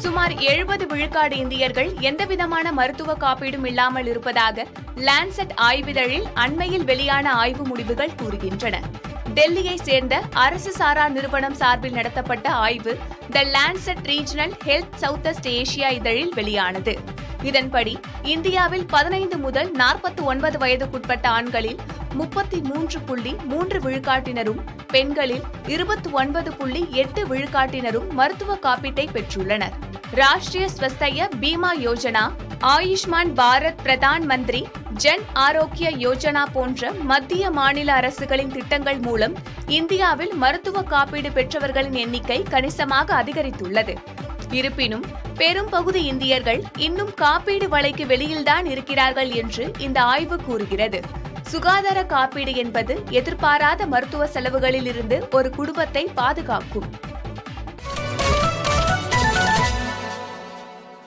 சுமார் 70 விழுக்காடு இந்தியர்கள் எந்தவிதமான மருத்துவ காப்பீடும் இல்லாமல் இருப்பதாக லான்செட் ஆய்விதழில் அண்மையில் வெளியான ஆய்வு முடிவுகள் கூறுகின்றன. டெல்லியை சேர்ந்த அரசு சாரா நிறுவனம் சார்பில் நடத்தப்பட்ட ஆய்வு the Lancet regional health South Asia இதழில் வெளியானது. இதன்படி இந்தியாவில் 15 முதல் 49 வயதுக்குட்பட்ட ஆண்களில் 33.3 விழுக்காட்டினரும், பெண்களில் 29.8 விழுக்காட்டினரும் மருத்துவ காப்பீட்டை பெற்றுள்ளனர். ராஷ்டிரிய ஸ்வஸ்தய பீமா யோஜனா, ஆயுஷ்மான் பாரத், பிரதான் மந்திரி ஜன் ஆரோக்கிய யோஜனா போன்ற மத்திய மாநில அரசுகளின் திட்டங்கள் மூலம் இந்தியாவில் மருத்துவ காப்பீடு பெற்றவர்களின் எண்ணிக்கை கணிசமாக அதிகரித்துள்ளது. இருப்பினும் பெரும் பகுதி இந்தியர்கள் இன்னும் காப்பீடு வலைக்கு வெளியில்தான் இருக்கிறார்கள் என்று இந்த ஆய்வு கூறுகிறது. சுகாதார காப்பீடு என்பது எதிர்பாராத மருத்துவ செலவுகளில் இருந்து ஒரு குடும்பத்தை பாதுகாக்கும்.